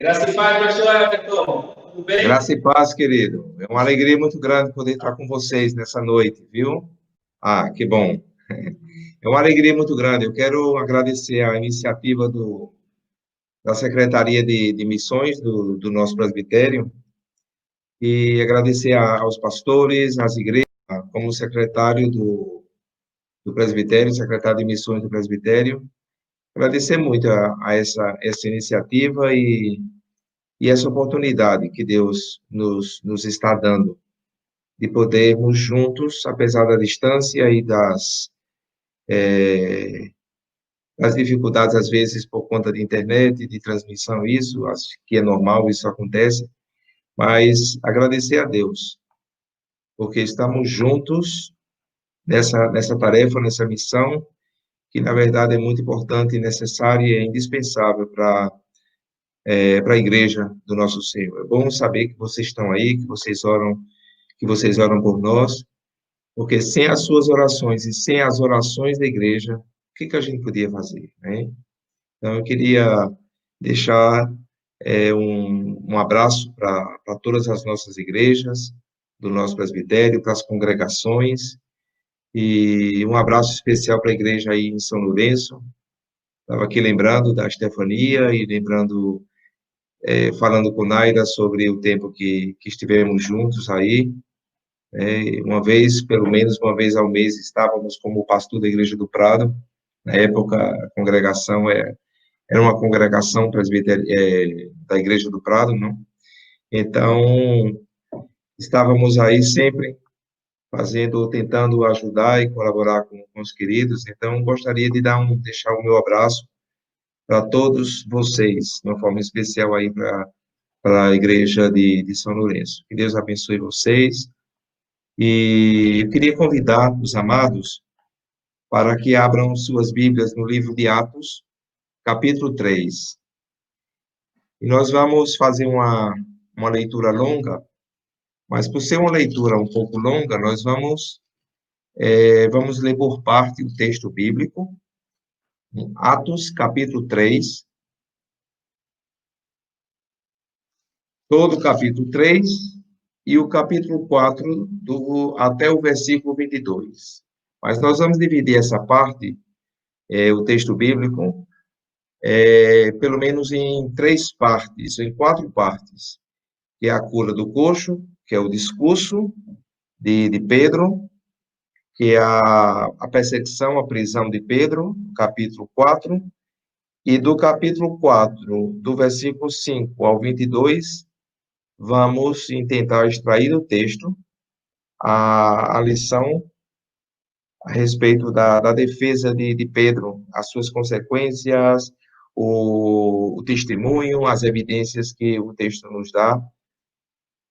Graça e paz, pastor Everton. Tudo bem? Graça e paz, querido. É uma alegria muito grande poder estar com vocês nessa noite, viu? Ah, que bom. É uma alegria muito grande. Eu quero agradecer a iniciativa da Secretaria de Missões do nosso presbitério e agradecer aos pastores, às igrejas, como secretário do presbitério, secretário de Missões do presbitério. Agradecer muito a essa iniciativa e essa oportunidade que Deus nos está dando de podermos juntos, apesar da distância e das dificuldades, às vezes, por conta de internet, de transmissão, isso, acho que é normal, isso acontece, mas agradecer a Deus, porque estamos juntos nessa tarefa, nessa missão, que, na verdade, é muito importante e necessária e é indispensável para a igreja do nosso Senhor. É bom saber que vocês estão aí, que vocês oram por nós, porque sem as suas orações e sem as orações da igreja, o que a gente podia fazer, né? Então, eu queria deixar um abraço para todas as nossas igrejas, do nosso presbitério, para as congregações, e um abraço especial para a igreja aí em São Lourenço. Estava aqui lembrando da Estefania e lembrando, falando com Naira sobre o tempo que estivemos juntos aí, uma vez, pelo menos uma vez ao mês, estávamos como pastor da Igreja do Prado. Na época, a congregação era uma congregação da Igreja do Prado, não? Então, estávamos aí sempre tentando ajudar e colaborar com os queridos. Então, gostaria de deixar o meu abraço para todos vocês, de uma forma especial aí para a Igreja de São Lourenço. Que Deus abençoe vocês. E eu queria convidar os amados para que abram suas Bíblias no livro de Atos, capítulo 3. E nós vamos fazer uma leitura longa, mas por ser uma leitura um pouco longa, nós vamos ler por parte o texto bíblico, Atos, capítulo 3, todo o capítulo 3 e o capítulo 4, até o versículo 22. Mas nós vamos dividir essa parte, o texto bíblico, pelo menos em 3 partes, em 4 partes, que é a cura do coxo, que é o discurso de Pedro, que é a perseguição, a prisão de Pedro, capítulo 4, e do capítulo 4, do versículo 5 ao 22, vamos tentar extrair do texto a lição a respeito da defesa de Pedro, as suas consequências, o testemunho, as evidências que o texto nos dá,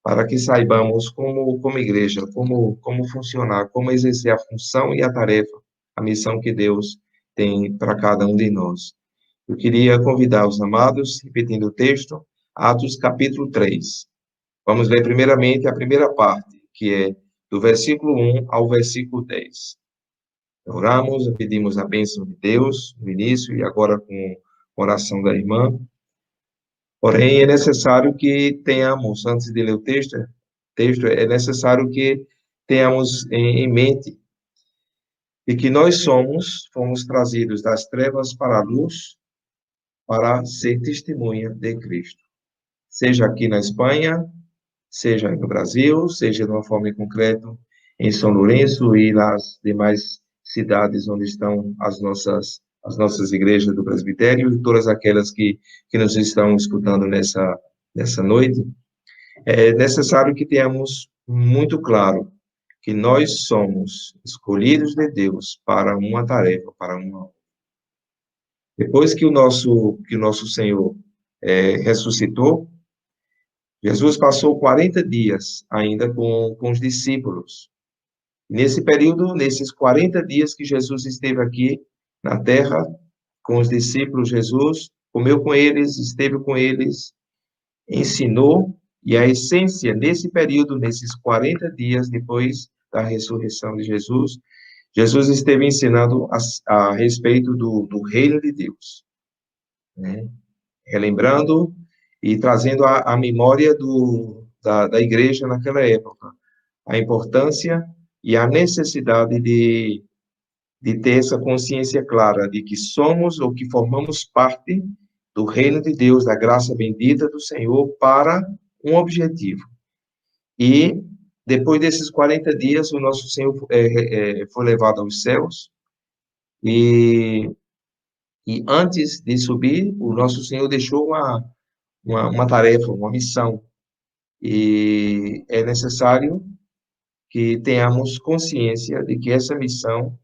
para que saibamos como igreja, como funcionar, como exercer a função e a tarefa, a missão que Deus tem para cada um de nós. Eu queria convidar os amados, repetindo o texto, Atos capítulo 3. Vamos ler primeiramente a primeira parte, que é do versículo 1 ao versículo 10. Oramos, pedimos a bênção de Deus no início e agora com a oração da irmã. Porém, é necessário que tenhamos, antes de ler o texto, é necessário que tenhamos em mente de que nós fomos trazidos das trevas para a luz para ser testemunha de Cristo. Seja aqui na Espanha, seja no Brasil, seja de uma forma concreta em São Lourenço e nas demais cidades onde estão as nossas igrejas do presbitério e todas aquelas que nos estão escutando nessa noite. É necessário que tenhamos muito claro que nós somos escolhidos de Deus para uma tarefa, para uma. Depois que o nosso Senhor ressuscitou, Jesus passou 40 dias ainda com os discípulos. Nesse período, nesses 40 dias que Jesus esteve aqui na terra, com os discípulos, Jesus comeu com eles, esteve com eles, ensinou, e a essência, nesse período, nesses 40 dias depois da ressurreição de Jesus, Jesus esteve ensinando a respeito do reino de Deus, né? Relembrando e trazendo a memória da igreja naquela época, a importância e a necessidade de ter essa consciência clara de que somos ou que formamos parte do reino de Deus, da graça bendita do Senhor, para um objetivo. E depois desses 40 dias, o nosso Senhor foi levado aos céus, e antes de subir, o nosso Senhor deixou uma tarefa, uma missão, e é necessário que tenhamos consciência de que essa missão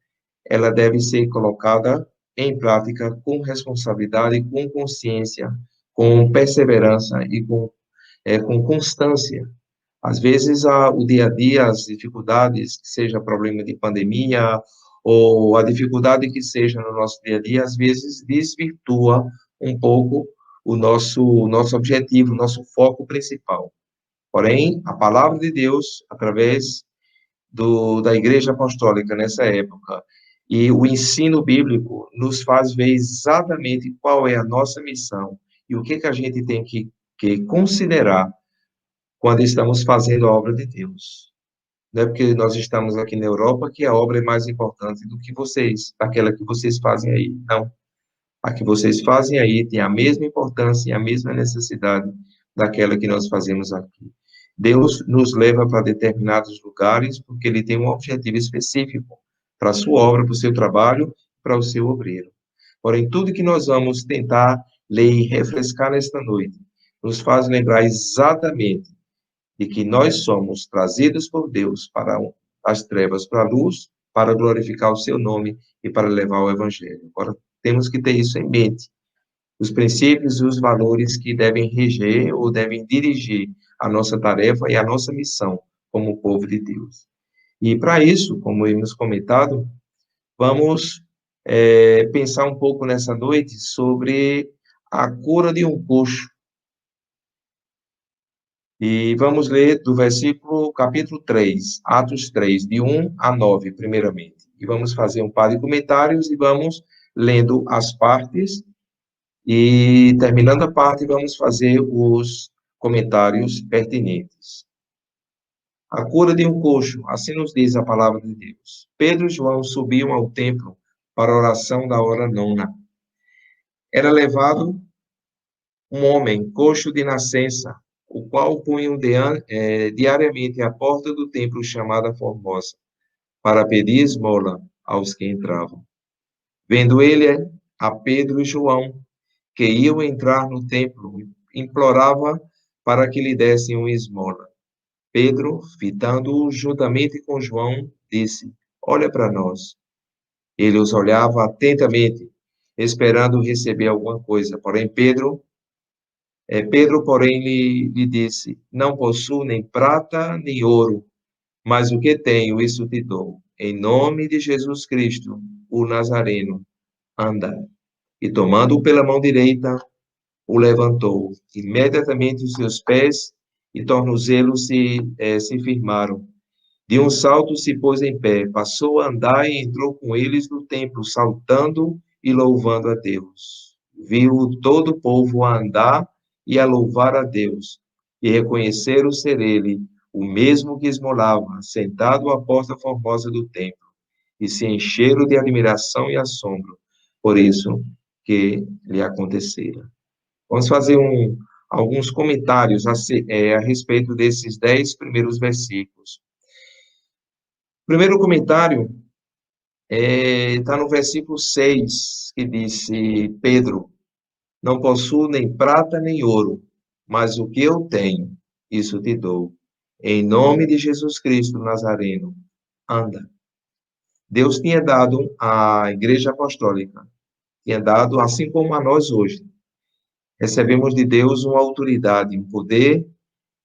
ela deve ser colocada em prática com responsabilidade, com consciência, com perseverança e com constância. Às vezes, o dia a dia, as dificuldades, seja problema de pandemia, ou a dificuldade que seja no nosso dia a dia, às vezes desvirtua um pouco o nosso objetivo, o nosso foco principal. Porém, a palavra de Deus, através da Igreja Apostólica nessa época, e o ensino bíblico nos faz ver exatamente qual é a nossa missão e o que a gente tem que considerar quando estamos fazendo a obra de Deus. Não é porque nós estamos aqui na Europa que a obra é mais importante do que vocês, aquela que vocês fazem aí. Não. A que vocês fazem aí tem a mesma importância e a mesma necessidade daquela que nós fazemos aqui. Deus nos leva para determinados lugares porque Ele tem um objetivo específico para a sua obra, para o seu trabalho, para o seu obreiro. Porém, tudo que nós vamos tentar ler e refrescar nesta noite nos faz lembrar exatamente de que nós somos trazidos por Deus para as trevas, para a luz, para glorificar o seu nome e para levar o evangelho. Agora, temos que ter isso em mente. Os princípios e os valores que devem reger ou devem dirigir a nossa tarefa e a nossa missão como povo de Deus. E para isso, como hemos comentado, vamos pensar um pouco nessa noite sobre a cura de um coxo. E vamos ler do capítulo 3, Atos 3, de 1 a 9, primeiramente. E vamos fazer um par de comentários e vamos lendo as partes. E, terminando a parte, vamos fazer os comentários pertinentes. A cura de um coxo, assim nos diz a palavra de Deus. Pedro e João subiam ao templo para a oração da hora nona. Era levado um homem coxo de nascença, o qual punham diariamente à porta do templo chamada Formosa, para pedir esmola aos que entravam. Vendo ele a Pedro e João, que iam entrar no templo, implorava para que lhe dessem uma esmola. Pedro, fitando-o juntamente com João, disse: Olha para nós. Ele os olhava atentamente, esperando receber alguma coisa. Porém, Pedro, lhe disse: Não possuo nem prata nem ouro, mas o que tenho, isso te dou. Em nome de Jesus Cristo, o Nazareno, anda. E tomando-o pela mão direita, o levantou. Imediatamente os seus pés e tornozelos se firmaram. De um salto se pôs em pé, passou a andar e entrou com eles no templo, saltando e louvando a Deus. Viu todo o povo a andar e a louvar a Deus, e reconheceram ser ele o mesmo que esmolava, sentado à porta formosa do templo, e se encheram de admiração e assombro por isso que lhe acontecera. Vamos fazer alguns comentários a respeito desses 10 primeiros versículos. O primeiro comentário está no versículo 6, que disse: Pedro, não possuo nem prata nem ouro, mas o que eu tenho, isso te dou. Em nome de Jesus Cristo Nazareno, anda. Deus tinha dado à Igreja Apostólica, tinha dado, assim como a nós hoje, recebemos de Deus uma autoridade, um poder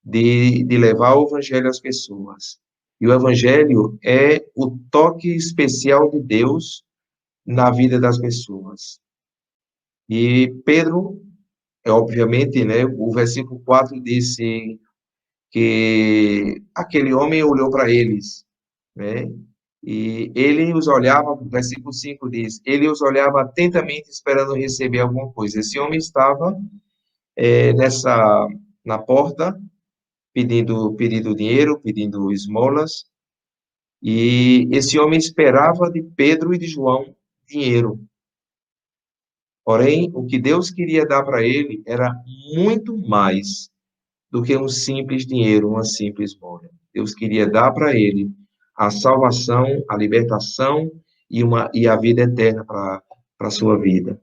de levar o Evangelho às pessoas. E o Evangelho é o toque especial de Deus na vida das pessoas. E Pedro, obviamente, né, o versículo 4 disse que aquele homem olhou para eles, né, e ele os olhava, o versículo 5 diz, ele os olhava atentamente esperando receber alguma coisa. Esse homem estava na porta, pedindo dinheiro, pedindo esmolas, e esse homem esperava de Pedro e de João dinheiro. Porém, o que Deus queria dar para ele era muito mais do que um simples dinheiro, uma simples esmola. Deus queria dar para ele a salvação, a libertação e a vida eterna para a sua vida.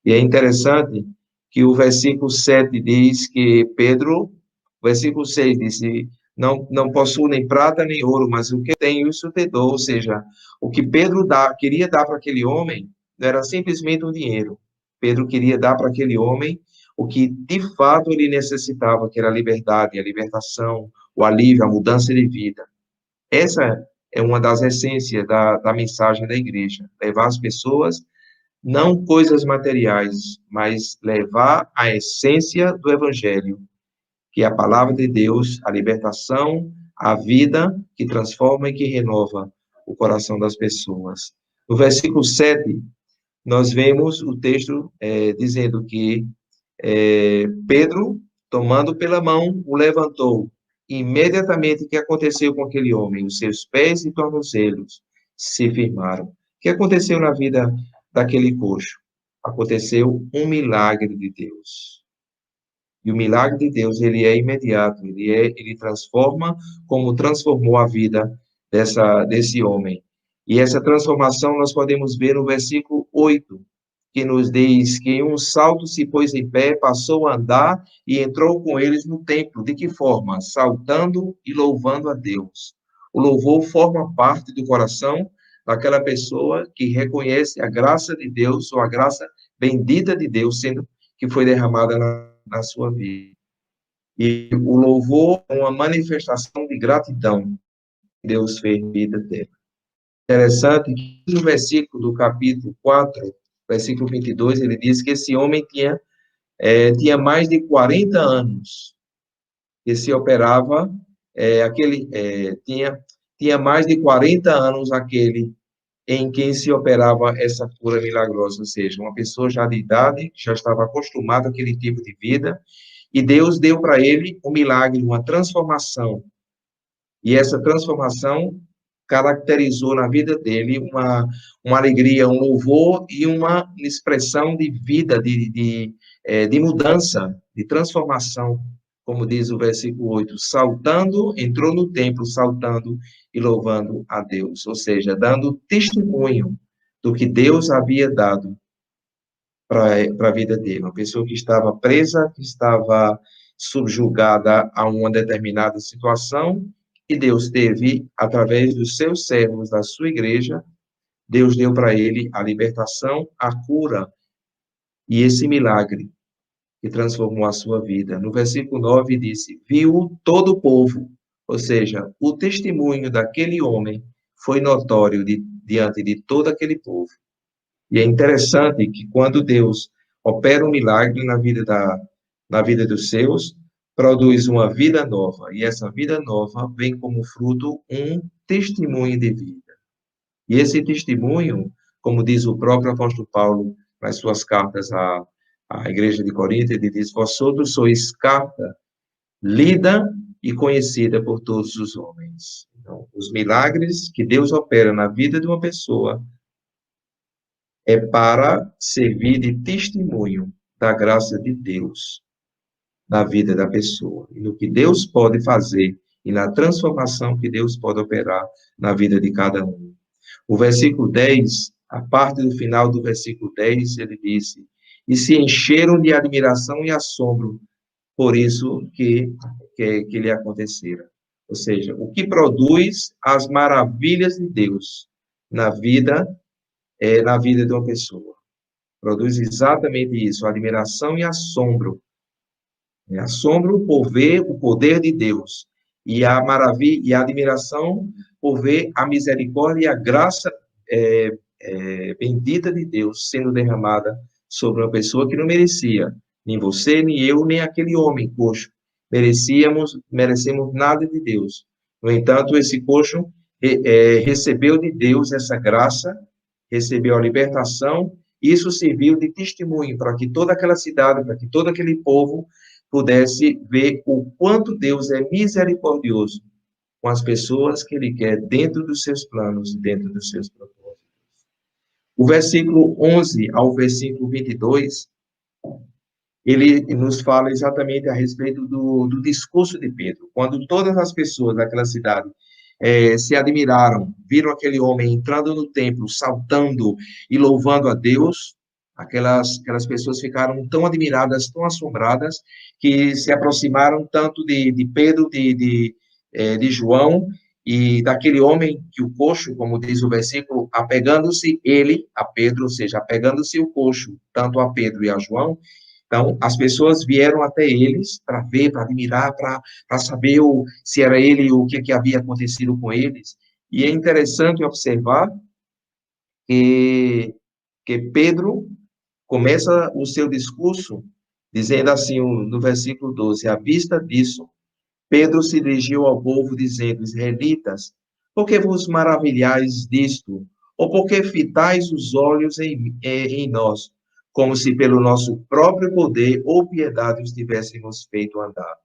E é interessante que o versículo 7 diz que Pedro, o versículo 6 diz, não possuo nem prata nem ouro, mas o que tenho, isso te dou. Ou seja, o que Pedro queria dar para aquele homem não era simplesmente o dinheiro. Pedro queria dar para aquele homem o que de fato ele necessitava, que era a liberdade, a libertação, o alívio, a mudança de vida. Essa é uma das essências da mensagem da igreja, levar as pessoas não coisas materiais, mas levar a essência do evangelho, que é a palavra de Deus, a libertação, a vida que transforma e que renova o coração das pessoas. No versículo 7, nós vemos o texto dizendo que Pedro, tomando pela mão, o levantou. Imediatamente, o que aconteceu com aquele homem? Os seus pés e tornozelos se firmaram. O que aconteceu na vida daquele coxo? Aconteceu um milagre de Deus. E o milagre de Deus, ele é imediato, ele transforma como transformou a vida desse homem. E essa transformação nós podemos ver no versículo 8, que nos diz que em um salto se pôs em pé, passou a andar e entrou com eles no templo. De que forma? Saltando e louvando a Deus. O louvor forma parte do coração daquela pessoa que reconhece a graça de Deus, ou a graça bendita de Deus, sendo que foi derramada na sua vida. E o louvor é uma manifestação de gratidão que Deus fez na vida dele. Interessante que no versículo do capítulo 4, versículo 22, ele diz que esse homem tinha mais de 40 anos, que se operava, tinha mais de 40 anos aquele em quem se operava essa cura milagrosa, ou seja, uma pessoa já de idade, já estava acostumada àquele tipo de vida, e Deus deu para ele um milagre, uma transformação. E essa transformação caracterizou na vida dele uma alegria, um louvor e uma expressão de vida, de mudança, de transformação, como diz o versículo 8, saltando, entrou no templo saltando e louvando a Deus, ou seja, dando testemunho do que Deus havia dado para a vida dele, uma pessoa que estava presa, que estava subjugada a uma determinada situação, e Deus teve, através dos seus servos, da sua igreja, Deus deu para ele a libertação, a cura, e esse milagre que transformou a sua vida. No versículo 9 disse, viu todo o povo, ou seja, o testemunho daquele homem foi notório diante de todo aquele povo. E é interessante que quando Deus opera um milagre na vida dos seus, produz uma vida nova, e essa vida nova vem como fruto um testemunho de vida. E esse testemunho, como diz o próprio apóstolo Paulo nas suas cartas à igreja de Corinto, ele diz, vós outros sois carta lida e conhecida por todos os homens. Então, os milagres que Deus opera na vida de uma pessoa é para servir de testemunho da graça de Deus na vida da pessoa, e no que Deus pode fazer, e na transformação que Deus pode operar na vida de cada um. O versículo 10, a parte do final do versículo 10, ele disse, e se encheram de admiração e assombro por isso que lhe acontecera. Ou seja, o que produz as maravilhas de Deus na vida de uma pessoa. Produz exatamente isso, admiração e assombro. Assombro por ver o poder de Deus e a maravilha e a admiração por ver a misericórdia e a graça bendita de Deus sendo derramada sobre uma pessoa que não merecia, nem você, nem eu, nem aquele homem coxo. Merecemos nada de Deus. No entanto, esse coxo recebeu de Deus essa graça, recebeu a libertação Isso serviu de testemunho para que toda aquela cidade, para que todo aquele povo pudesse ver o quanto Deus é misericordioso com as pessoas que Ele quer dentro dos seus planos, dentro dos seus propósitos. O versículo 11 ao versículo 22, ele nos fala exatamente a respeito do discurso de Pedro. Quando todas as pessoas daquela cidade se admiraram, viram aquele homem entrando no templo, saltando e louvando a Deus, aquelas pessoas ficaram tão admiradas, tão assombradas, que se aproximaram tanto de Pedro, de João, e daquele homem que o coxo, como diz o versículo, apegando-se ele a Pedro, ou seja, apegando-se o coxo, tanto a Pedro e a João. Então, as pessoas vieram até eles para ver, para admirar, para saber se era ele, o que havia acontecido com eles. E é interessante observar que Pedro começa o seu discurso dizendo assim, no versículo 12, à vista disso, Pedro se dirigiu ao povo dizendo, israelitas, por que vos maravilhais disto? Ou por que fitais os olhos em nós, como se pelo nosso próprio poder ou piedade os tivéssemos feito andar?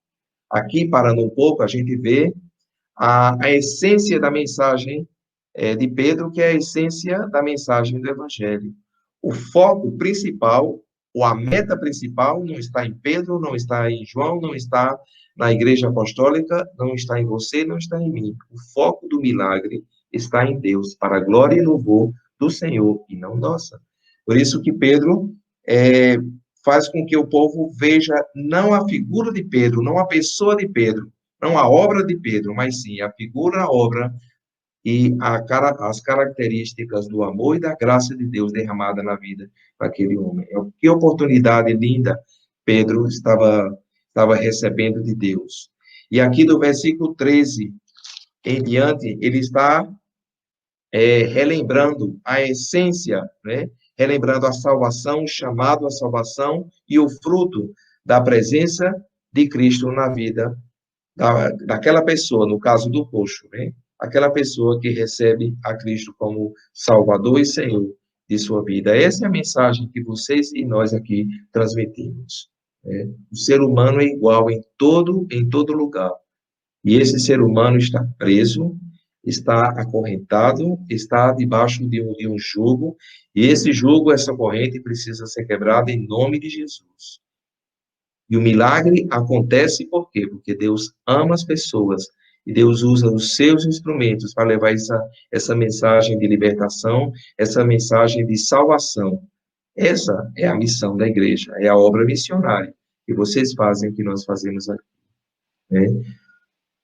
Aqui, parando um pouco, a gente vê a essência da mensagem de Pedro, que é a essência da mensagem do Evangelho. O foco principal, ou a meta principal, não está em Pedro, não está em João, não está na Igreja Apostólica, não está em você, não está em mim. O foco do milagre está em Deus, para a glória e louvor do Senhor, e não nossa. Por isso que Pedro faz com que o povo veja não a figura de Pedro, não a pessoa de Pedro, não a obra de Pedro, mas sim a figura, a obra e as características do amor e da graça de Deus derramada na vida daquele homem. Que oportunidade linda Pedro estava recebendo de Deus. E aqui do versículo 13 em diante, ele está relembrando a essência, né? Relembrando a salvação, o chamado à salvação e o fruto da presença de Cristo na vida daquela pessoa, no caso do coxo, né? Aquela pessoa que recebe a Cristo como Salvador e Senhor de sua vida. Essa é a mensagem que vocês e nós aqui transmitimos. Né? O ser humano é igual em todo lugar. E esse ser humano está preso, está acorrentado, está debaixo de um jugo, e esse jugo, essa corrente, precisa ser quebrada em nome de Jesus. E o milagre acontece por quê? Porque Deus ama as pessoas e Deus usa os seus instrumentos para levar essa mensagem de libertação, essa mensagem de salvação. Essa é a missão da igreja, é a obra missionária que vocês fazem, que nós fazemos aqui. Né?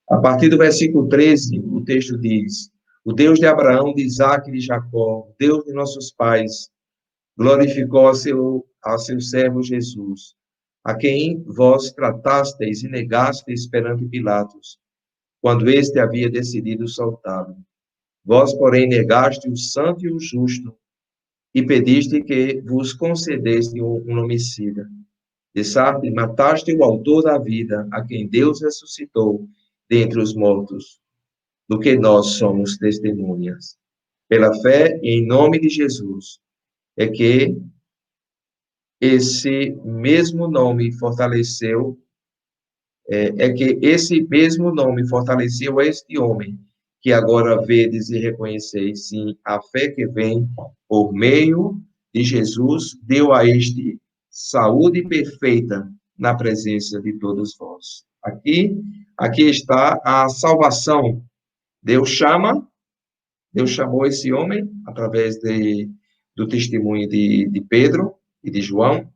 A partir do versículo 13, o texto diz, o Deus de Abraão, de Isaque e de Jacó, o Deus de nossos pais, glorificou a seu servo Jesus, a quem vós tratasteis e negasteis perante Pilatos, quando este havia decidido soltá-lo. Vós, porém, negaste o santo e o justo, e pediste que vos concedesse um homicida. De Sartre, mataste o autor da vida, a quem Deus ressuscitou dentre os mortos, do que nós somos testemunhas. Pela fé, em nome de Jesus, é que esse mesmo nome fortaleceu a este homem, que agora vedes e reconheceis, sim, a fé que vem por meio de Jesus, deu a este saúde perfeita na presença de todos vós. Aqui está a salvação. Deus chamou esse homem, através do testemunho de Pedro e de João,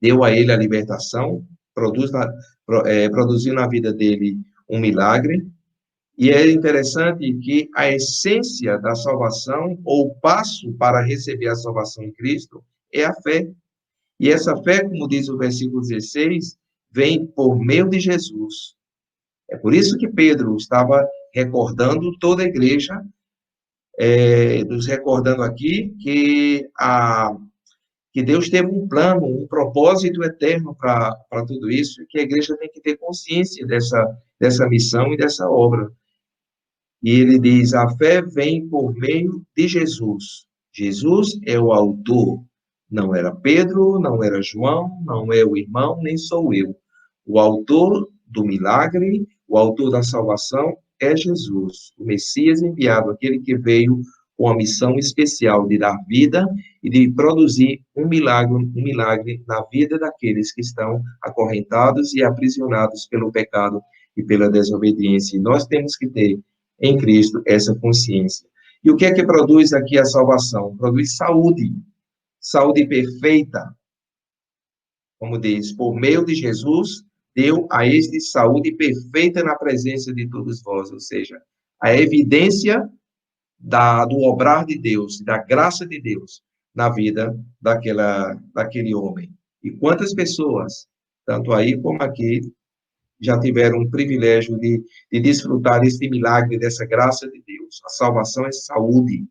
deu a ele a libertação, produziu na vida dele um milagre, e é interessante que a essência da salvação, ou o passo para receber a salvação em Cristo, é a fé. E essa fé, como diz o versículo 16, vem por meio de Jesus. É por isso que Pedro estava recordando toda a igreja, nos recordando aqui que Deus teve um plano, um propósito eterno para tudo isso, e que a igreja tem que ter consciência dessa missão e dessa obra. E ele diz, a fé vem por meio de Jesus. Jesus é o autor. Não era Pedro, não era João, não é o irmão, nem sou eu. O autor do milagre, o autor da salvação é Jesus, o Messias enviado, aquele que veio com a missão especial de dar vida e de produzir um milagre na vida daqueles que estão acorrentados e aprisionados pelo pecado e pela desobediência. E nós temos que ter em Cristo essa consciência. E o que é que produz aqui a salvação? Produz saúde, saúde perfeita. Como diz, por meio de Jesus, deu a este saúde perfeita na presença de todos vós, ou seja, a evidência do obrar de Deus, da graça de Deus na vida daquele homem. E quantas pessoas, tanto aí como aqui, já tiveram o privilégio de desfrutar deste milagre, dessa graça de Deus. A salvação é saúde.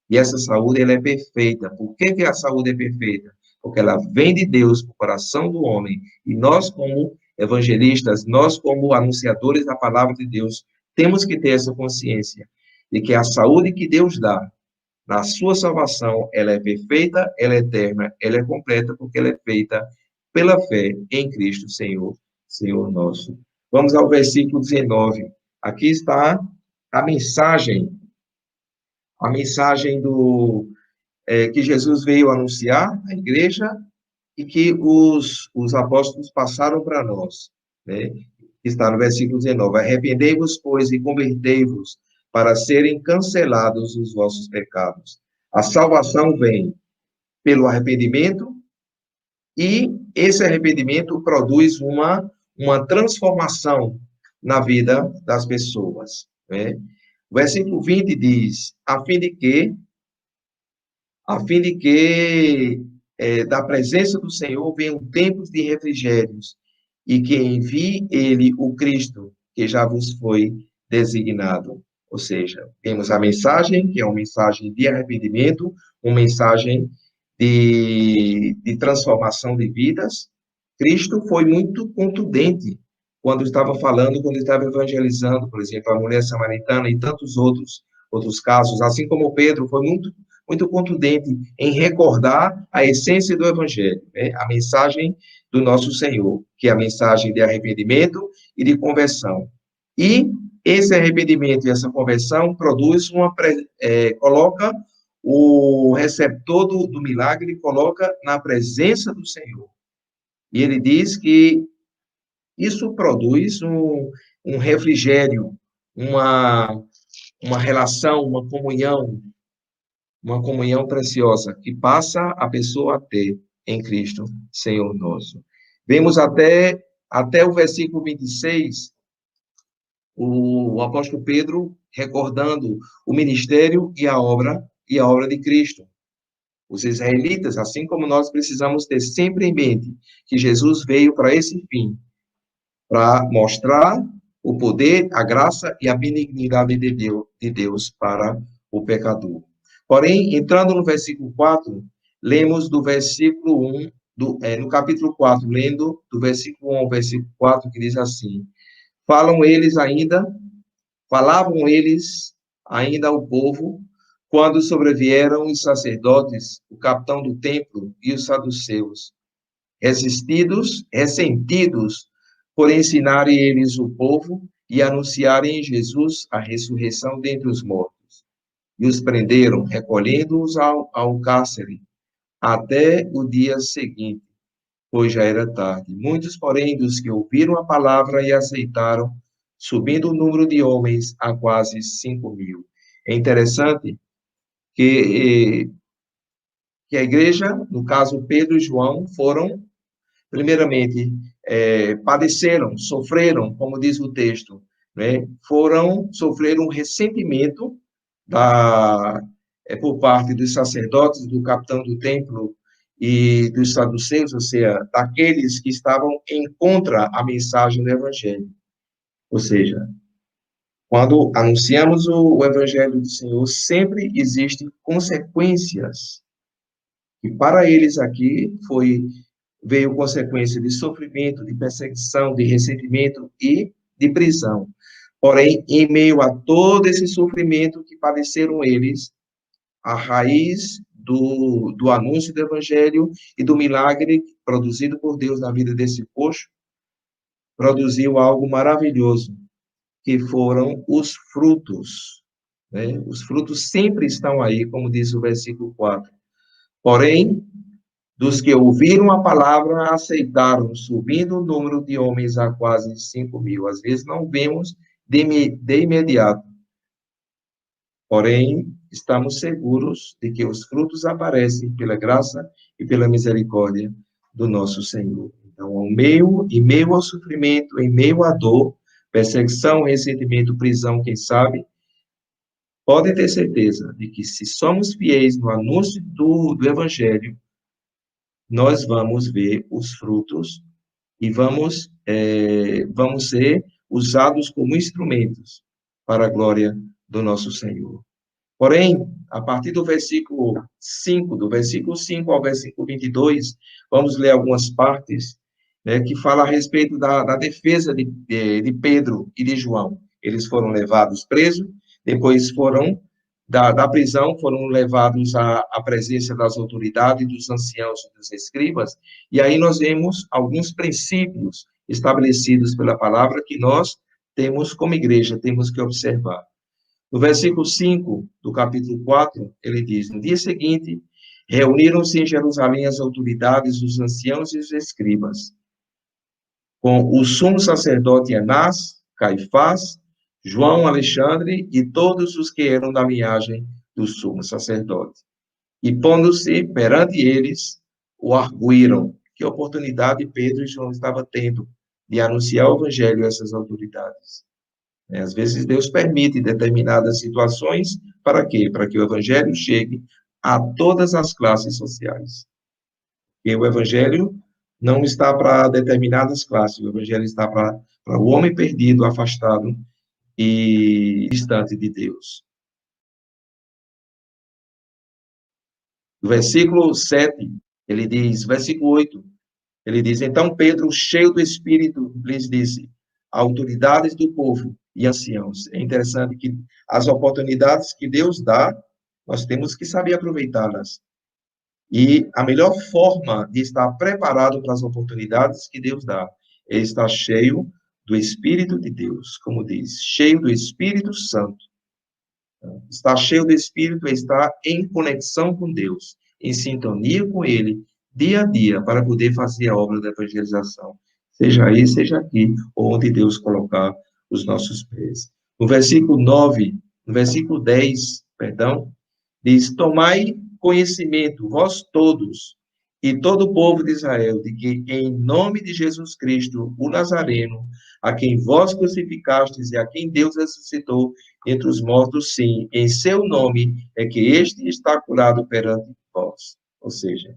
E essa saúde, ela é perfeita. Por que a saúde é perfeita? Porque ela vem de Deus para o coração do homem. E nós, como evangelistas, nós, como anunciadores da palavra de Deus, temos que ter essa consciência de que a saúde que Deus dá na sua salvação, ela é perfeita, ela é eterna, ela é completa, porque ela é feita pela fé em Cristo Senhor, Senhor nosso. Vamos ao versículo 19. Aqui está a mensagem que Jesus veio anunciar à igreja e que os apóstolos passaram para nós, né? Está no versículo 19: arrependei-vos, pois, e convertei-vos, para serem cancelados os vossos pecados. A salvação vem pelo arrependimento, e esse arrependimento produz uma transformação na vida das pessoas, né? O versículo 20 diz, a fim de que da presença do Senhor venham tempos de refrigérios, e que envie ele o Cristo, que já vos foi designado. Ou seja, temos a mensagem, que é uma mensagem de arrependimento, uma mensagem de transformação de vidas. Cristo foi muito contundente quando estava falando, quando estava evangelizando, por exemplo, a mulher samaritana e tantos outros casos, assim como Pedro foi muito contundente em recordar a essência do evangelho, né? A mensagem do nosso Senhor, que é a mensagem de arrependimento e de conversão. E esse arrependimento e essa conversão produz coloca o receptor do milagre, coloca na presença do Senhor. E ele diz que isso produz um refrigério, uma relação, uma comunhão preciosa que passa a pessoa a ter em Cristo, Senhor nosso. Vemos até o versículo 26, o apóstolo Pedro recordando o ministério e a obra de Cristo. Os israelitas, assim como nós, precisamos ter sempre em mente que Jesus veio para esse fim, para mostrar o poder, a graça e a benignidade de Deus para o pecador. Porém, entrando no versículo 4, lemos do versículo 1, no capítulo 4, lendo do versículo 1 ao versículo 4, que diz assim, falavam eles ainda ao povo, quando sobrevieram os sacerdotes, o capitão do templo e os saduceus, ressentidos por ensinarem eles o povo e anunciarem em Jesus a ressurreição dentre os mortos. E os prenderam, recolhendo-os ao cárcere, até o dia seguinte, pois já era tarde. Muitos, porém, dos que ouviram a palavra e aceitaram, subindo o número de homens a quase 5.000. É interessante que a igreja, no caso Pedro e João, foram, primeiramente, padeceram, sofreram, como diz o texto, né? Sofreram um ressentimento por parte dos sacerdotes, do capitão do templo e dos saduceus, ou seja, daqueles que estavam em contra a mensagem do evangelho. Ou seja, quando anunciamos o evangelho do Senhor, sempre existem consequências. E para eles aqui veio consequência de sofrimento, de perseguição, de ressentimento e de prisão. Porém, em meio a todo esse sofrimento que padeceram eles, a raiz do anúncio do evangelho e do milagre produzido por Deus na vida desse coxo, produziu algo maravilhoso, que foram os frutos, né? Os frutos sempre estão aí, como diz o versículo 4. Porém, dos que ouviram a palavra, aceitaram, subindo o número de homens a quase 5.000. Às vezes não vemos de imediato, porém, estamos seguros de que os frutos aparecem pela graça e pela misericórdia do nosso Senhor. Então, em meio ao sofrimento, em meio à dor, perseguição, ressentimento, prisão, quem sabe, podem ter certeza de que se somos fiéis no anúncio do Evangelho, nós vamos ver os frutos e vamos ser usados como instrumentos para a glória do nosso Senhor. Porém, a partir do versículo 5, do versículo 5 ao versículo 22, vamos ler algumas partes, né, que falam a respeito da defesa de Pedro e de João. Eles foram levados presos, depois da prisão, foram levados à presença das autoridades, dos anciãos e dos escribas, e aí nós vemos alguns princípios estabelecidos pela palavra que nós temos como igreja, temos que observar. No versículo 5 do capítulo 4, ele diz: no dia seguinte, reuniram-se em Jerusalém as autoridades, os anciãos e os escribas, com o sumo sacerdote Anás, Caifás, João, Alexandre e todos os que eram da linhagem do sumo sacerdote. E pondo-se perante eles, o arguíram. Que oportunidade Pedro e João estavam tendo de anunciar o evangelho a essas autoridades. Às vezes Deus permite determinadas situações, para quê? Para que o evangelho chegue a todas as classes sociais. E o evangelho não está para determinadas classes, o evangelho está para o homem perdido, afastado e distante de Deus. No versículo 7, ele diz, versículo 8, ele diz: então Pedro, cheio do Espírito, lhes disse: autoridades do povo e anciãos. É interessante que as oportunidades que Deus dá, nós temos que saber aproveitá-las. E a melhor forma de estar preparado para as oportunidades que Deus dá é estar cheio do Espírito de Deus, como diz, cheio do Espírito Santo. Estar cheio do Espírito é estar em conexão com Deus, em sintonia com Ele, dia a dia, para poder fazer a obra da evangelização, seja aí, seja aqui, onde Deus colocar os nossos pés. No versículo 9, no versículo 10, perdão, diz: tomai conhecimento, vós todos, e todo o povo de Israel, de que em nome de Jesus Cristo, o Nazareno, a quem vós crucificastes e a quem Deus ressuscitou entre os mortos, sim, em seu nome é que este está curado perante vós. Ou seja,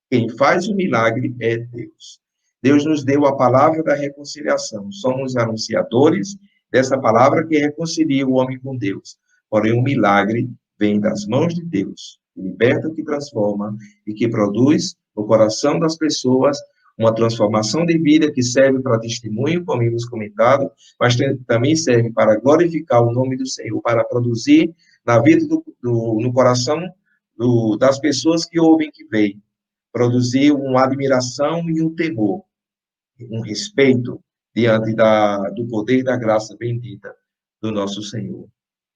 quem faz o milagre é Deus. Deus nos deu a palavra da reconciliação. Somos anunciadores dessa palavra que reconcilia o homem com Deus. Porém, o milagre vem das mãos de Deus, que liberta, que transforma e que produz no coração das pessoas uma transformação de vida que serve para testemunho, como vimos comentado, mas também serve para glorificar o nome do Senhor, para produzir na vida no coração das pessoas que ouvem, que veem, produzir uma admiração e um temor, um respeito diante do poder e da graça bendita do nosso Senhor.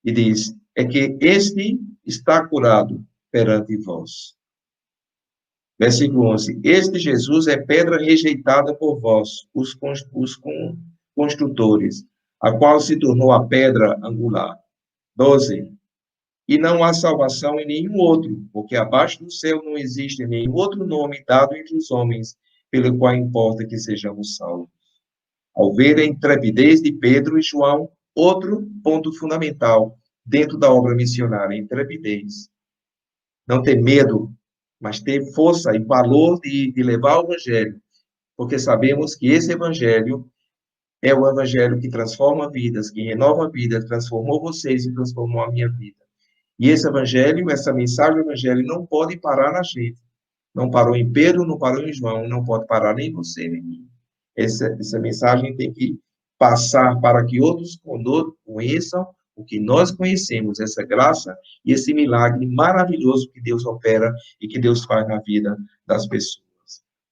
E diz, é que este está curado perante vós. Versículo 11, este Jesus é pedra rejeitada por vós, os construtores, a qual se tornou a pedra angular. 12, e não há salvação em nenhum outro, porque abaixo do céu não existe nenhum outro nome dado entre os homens, pelo qual importa que sejamos salvos. Ao ver a intrepidez de Pedro e João, outro ponto fundamental dentro da obra missionária, a intrepidez. Não ter medo, mas ter força e valor de levar o evangelho, porque sabemos que esse evangelho é o evangelho que transforma vidas, que renova vidas, transformou vocês e transformou a minha vida. E esse evangelho, essa mensagem do evangelho não pode parar na gente. Não parou em Pedro, não parou em João, não pode parar nem você, nem mim. Essa mensagem tem que passar para que outros conheçam porque nós conhecemos essa graça e esse milagre maravilhoso que Deus opera e que Deus faz na vida das pessoas.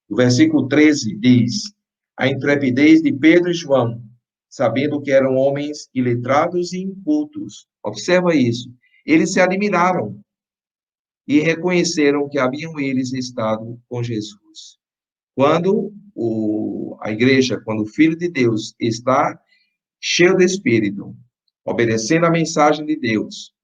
O versículo 13 diz: a intrepidez de Pedro e João, sabendo que eram homens iletrados e incultos. Observa isso. Eles se admiraram e reconheceram que haviam eles estado com Jesus. Quando a igreja, quando o Filho de Deus está cheio do Espírito, obedecendo a mensagem de Deus,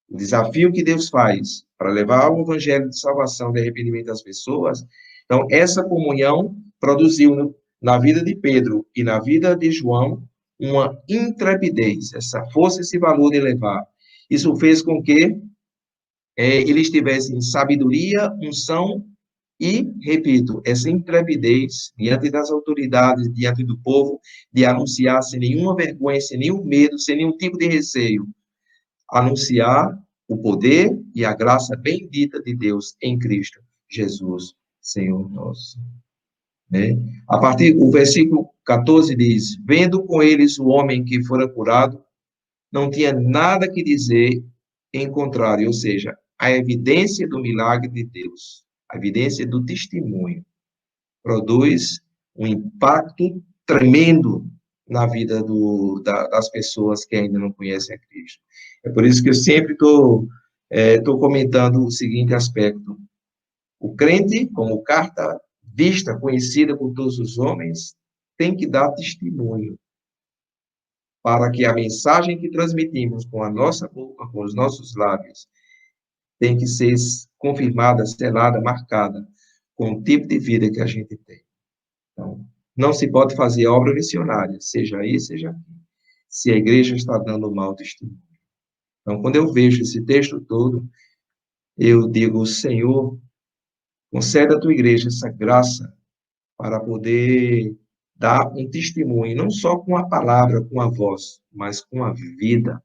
o desafio que Deus faz para levar o evangelho de salvação, de arrependimento às pessoas, então essa comunhão produziu na vida de Pedro e na vida de João uma intrepidez, essa força, esse valor de levar. Isso fez com que eles tivessem sabedoria, unção e, repito, essa intrepidez diante das autoridades, diante do povo, de anunciar sem nenhuma vergonha, sem nenhum medo, sem nenhum tipo de receio, anunciar o poder e a graça bendita de Deus em Cristo Jesus, Senhor nosso. Né? A partir do versículo 14 diz: vendo com eles o homem que fora curado, não tinha nada que dizer em contrário, ou seja, a evidência do milagre de Deus, a evidência do testemunho, produz um impacto tremendo na vida das pessoas que ainda não conhecem a Cristo. É por isso que eu sempre estou comentando o seguinte aspecto: o crente, como carta vista, conhecida por todos os homens, tem que dar testemunho para que a mensagem que transmitimos com a nossa boca, com os nossos lábios, tem que ser confirmada, selada, marcada com o tipo de vida que a gente tem. Então, não se pode fazer obra missionária, seja aí, seja aqui, se a igreja está dando mau testemunho. Então, quando eu vejo esse texto todo, eu digo: Senhor, concede à tua igreja essa graça para poder dar um testemunho, não só com a palavra, com a voz, mas com a vida,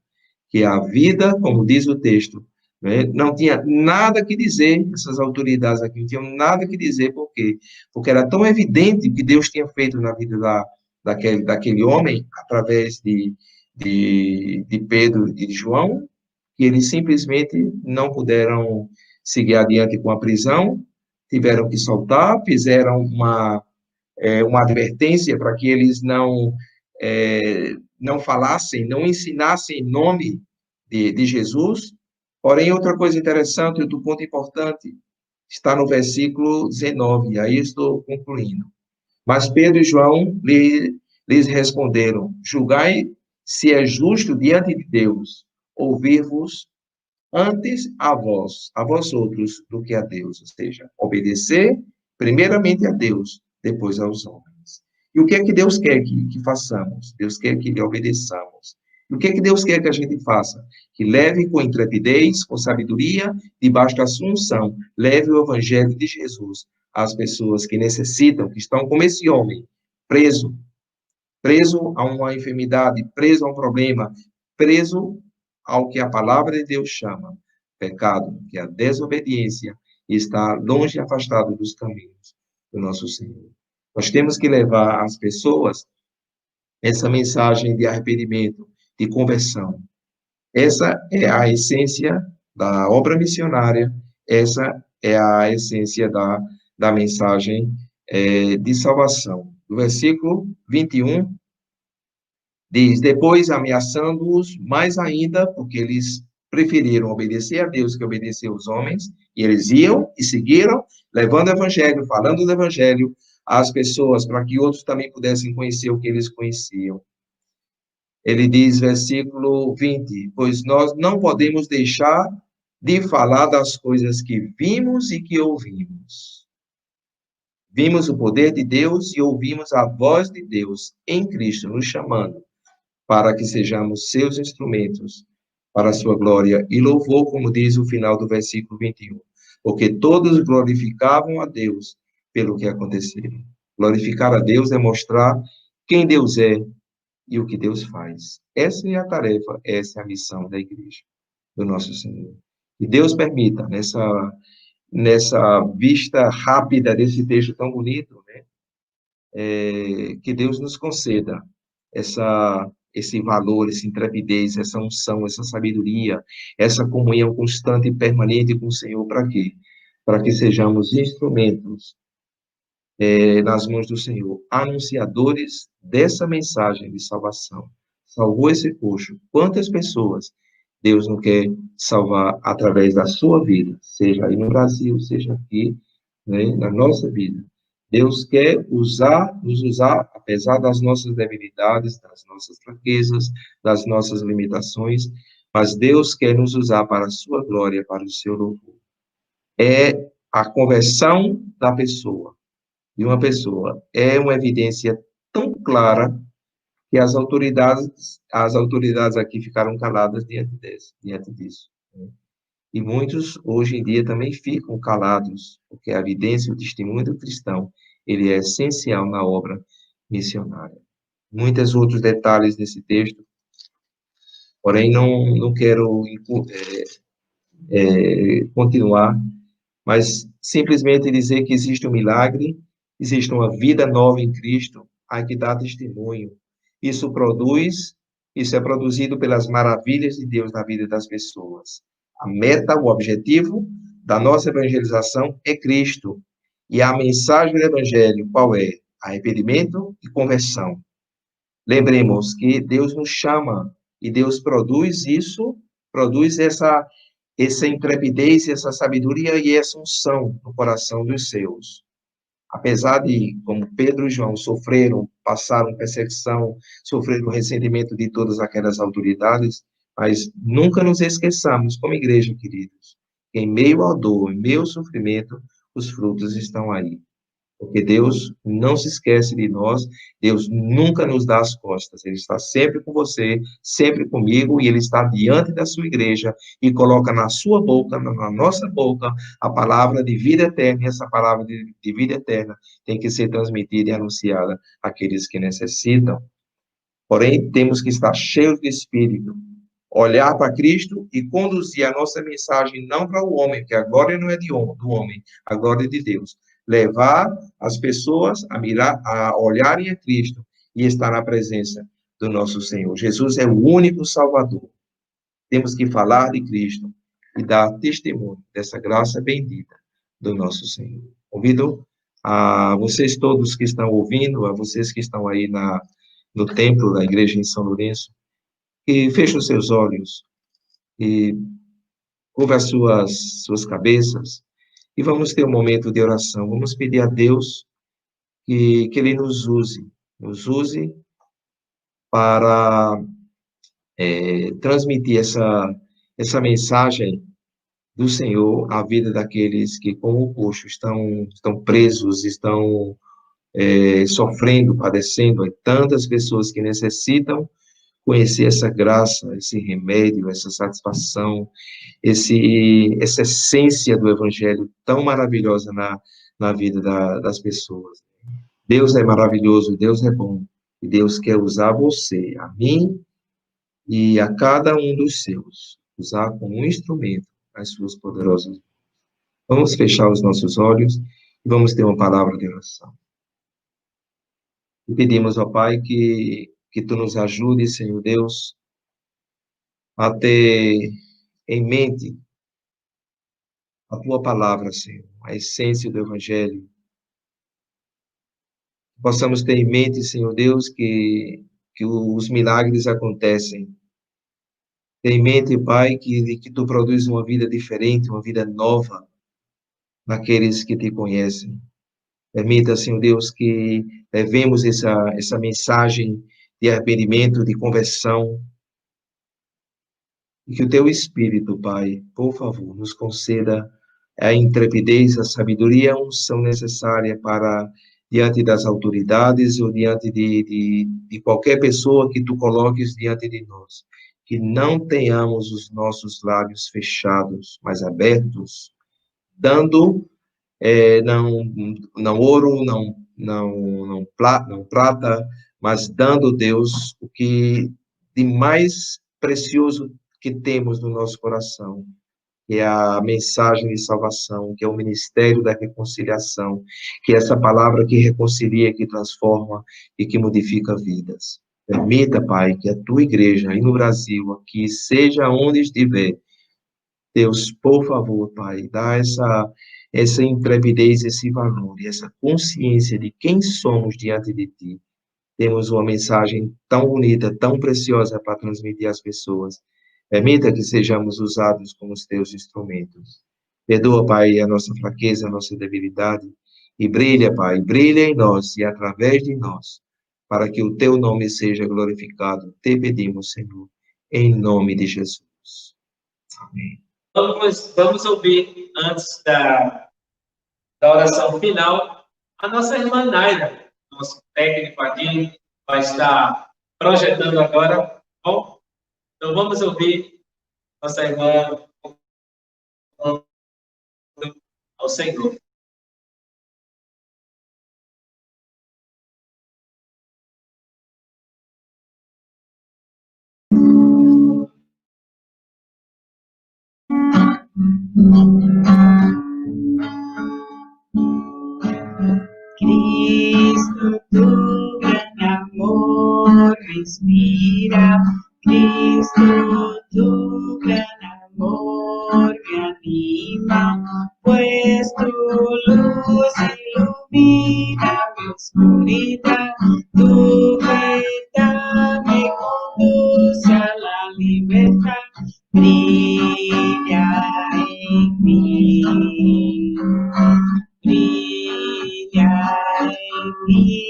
que a vida, como diz o texto, né, não tinha nada que dizer, essas autoridades aqui não tinham nada que dizer, por quê? Porque era tão evidente o que Deus tinha feito na vida daquele homem, através de Pedro e de João, que eles simplesmente não puderam seguir adiante com a prisão, tiveram que soltar, fizeram uma advertência para que eles não falassem, não ensinassem em nome de Jesus. Porém, outra coisa interessante, outro ponto importante, está no versículo 19, aí estou concluindo. Mas Pedro e João lhes responderam: julgai se é justo diante de Deus ouvir-vos antes a vós outros, do que a Deus. Ou seja, obedecer primeiramente a Deus, depois aos homens. E o que é que Deus quer que façamos? Deus quer que lhe obedeçamos. E o que é que Deus quer que a gente faça? Que leve com intrepidez, com sabedoria, debaixo da sua unção, leve o evangelho de Jesus às pessoas que necessitam, que estão como esse homem, preso a uma enfermidade, preso a um problema, preso ao que a palavra de Deus chama pecado, que é a desobediência, e está longe e afastado dos caminhos do nosso Senhor. Nós temos que levar às pessoas essa mensagem de arrependimento, de conversão. Essa é a essência da obra missionária, essa é a essência da mensagem de salvação. No versículo 21, diz: depois ameaçando-os mais ainda, porque eles preferiram obedecer a Deus que obedecer aos homens, e eles iam e seguiram, levando o evangelho, falando do evangelho às pessoas, para que outros também pudessem conhecer o que eles conheciam. Ele diz, versículo 20, pois nós não podemos deixar de falar das coisas que vimos e que ouvimos. Vimos o poder de Deus e ouvimos a voz de Deus em Cristo, nos chamando para que sejamos seus instrumentos para a sua glória e louvor, como diz o final do versículo 21. Porque todos glorificavam a Deus pelo que aconteceu. Glorificar a Deus é mostrar quem Deus é e o que Deus faz. Essa é a tarefa, essa é a missão da igreja, do nosso Senhor. E Deus permita, nessa vista rápida desse texto tão bonito, né, que Deus nos conceda essa esse valor, essa intrepidez, essa unção, essa sabedoria, essa comunhão constante e permanente com o Senhor, para quê? Para que sejamos instrumentos nas mãos do Senhor, anunciadores dessa mensagem de salvação. Salvou esse coxo. Quantas pessoas Deus não quer salvar através da sua vida, seja aí no Brasil, seja aqui, né, na nossa vida. Deus quer nos usar, apesar das nossas debilidades, das nossas fraquezas, das nossas limitações, mas Deus quer nos usar para a sua glória, para o seu louvor. É a conversão da pessoa, de uma pessoa, é uma evidência tão clara que as autoridades aqui ficaram caladas diante disso. Né? E muitos, hoje em dia, também ficam calados, porque a evidência, o testemunho do cristão, ele é essencial na obra missionária. Muitos outros detalhes desse texto, porém, não quero continuar, mas simplesmente dizer que existe um milagre, existe uma vida nova em Cristo, há que dar testemunho. Isso é produzido pelas maravilhas de Deus na vida das pessoas. A meta, o objetivo da nossa evangelização é Cristo. E a mensagem do Evangelho, qual é? Arrependimento e conversão. Lembremos que Deus nos chama e Deus produz essa intrepidez, essa sabedoria e essa unção no coração dos seus. Apesar de, como Pedro e João passaram perseguição, sofreram o ressentimento de todas aquelas autoridades, mas nunca nos esqueçamos, como igreja, queridos, que em meio à dor, em meio ao sofrimento, os frutos estão aí. Porque Deus não se esquece de nós, Deus nunca nos dá as costas, Ele está sempre com você, sempre comigo, e Ele está diante da sua igreja e coloca na sua boca, na nossa boca, a palavra de vida eterna, e essa palavra de vida eterna tem que ser transmitida e anunciada àqueles que necessitam. Porém, temos que estar cheios de Espírito, olhar para Cristo e conduzir a nossa mensagem não para o homem, que a glória não é do homem, a glória é de Deus. Levar as pessoas a olharem a Cristo e estar na presença do nosso Senhor. Jesus é o único Salvador. Temos que falar de Cristo e dar testemunho dessa graça bendita do nosso Senhor. Convido a vocês todos que estão ouvindo, a vocês que estão aí no templo da igreja em São Lourenço, que fechem os seus olhos e curva as suas cabeças e vamos ter um momento de oração. Vamos pedir a Deus que Ele nos use para transmitir essa mensagem do Senhor à vida daqueles que, como o coxo, estão presos, estão sofrendo, padecendo. Há tantas pessoas que necessitam conhecer essa graça, esse remédio, essa satisfação, essa essência do Evangelho tão maravilhosa na vida das pessoas. Deus é maravilhoso, Deus é bom, e Deus quer usar você, a mim e a cada um dos seus, usar como um instrumento as suas poderosas mãos. Vamos fechar os nossos olhos e vamos ter uma palavra de oração. E pedimos ao Pai que Tu nos ajude, Senhor Deus, a ter em mente a Tua palavra, Senhor, a essência do Evangelho. Possamos ter em mente, Senhor Deus, que os milagres acontecem. Ter em mente, Pai, que Tu produzes uma vida diferente, uma vida nova naqueles que Te conhecem. Permita, Senhor Deus, que levemos essa mensagem de arrependimento, de conversão, e que o Teu Espírito, Pai, por favor, nos conceda a intrepidez, a sabedoria e a unção necessária para, diante das autoridades ou diante de qualquer pessoa que Tu coloques diante de nós, que não tenhamos os nossos lábios fechados, mas abertos, dando não ouro, não prata, mas dando, Deus, o que de mais precioso que temos no nosso coração, que é a mensagem de salvação, que é o ministério da reconciliação, que é essa palavra que reconcilia, que transforma e que modifica vidas. Permita, Pai, que a tua igreja aí no Brasil, aqui, seja onde estiver, Deus, por favor, Pai, dá essa intrepidez, esse valor e essa consciência de quem somos diante de Ti. Temos uma mensagem tão bonita, tão preciosa para transmitir às pessoas. Permita que sejamos usados como os Teus instrumentos. Perdoa, Pai, a nossa fraqueza, a nossa debilidade. E brilha, Pai, brilha em nós e através de nós, para que o Teu nome seja glorificado. Te pedimos, Senhor, em nome de Jesus. Amém. Vamos ouvir, antes da oração final, a nossa irmã Naira, nosso técnico aqui, vai estar projetando agora. Tá bom? Então, vamos ouvir nossa irmã ao Senhor. Cristo, tu grande amor me inspira. Cristo, tu grande amor me anima, pues tu luz ilumina mi oscuridad. Tu verdad me conduce a la libertad. Brilla en mí. Brilla en mí,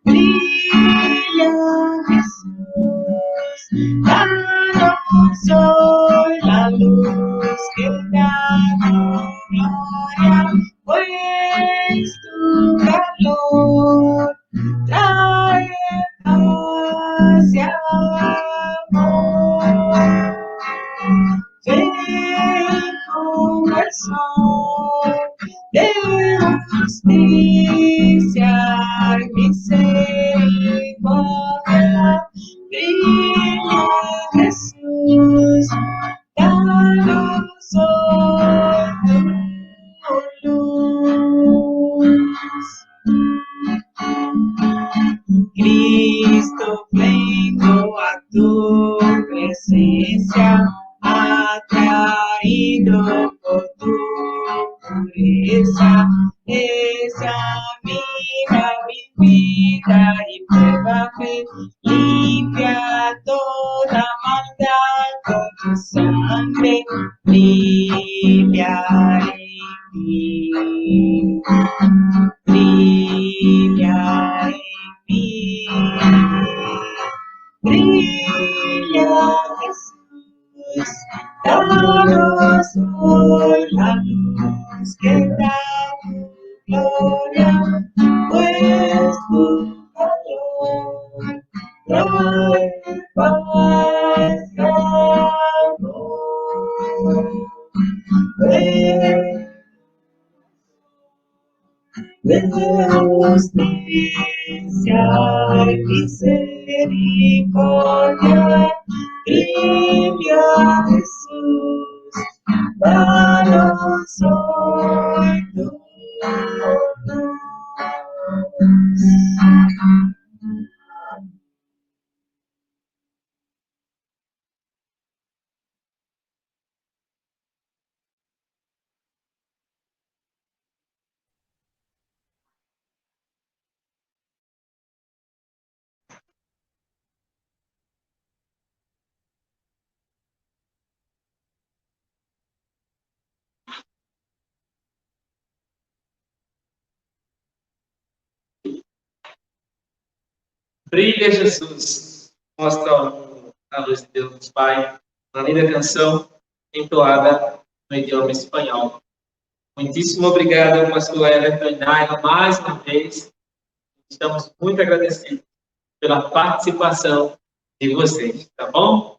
brilla Jesús, danos hoy la luz que da tu gloria, pues tu calor trae paz y amor. Ven como el sol de justicia y misericordia, brilla Jesús, danos hoy tu luz. Cristo, vengo a tu presencia, atraído por tu pureza, examina mi vida y pruébame, limpia toda maldad con tu sangre, brilla en mí, brilla en mí, brilla Jesús, danos hoy la luz que da tu gloria, pues tu calor trae paz y amor. De justicia y misericordia, brilla Jesús, danos hoy tu luz. Brilha Jesus, mostra ao mundo a luz de Deus Pai, uma linda canção entoada no idioma espanhol. Muitíssimo obrigado, pastor Everton e Naila, mais uma vez. Estamos muito agradecidos pela participação de vocês, tá bom?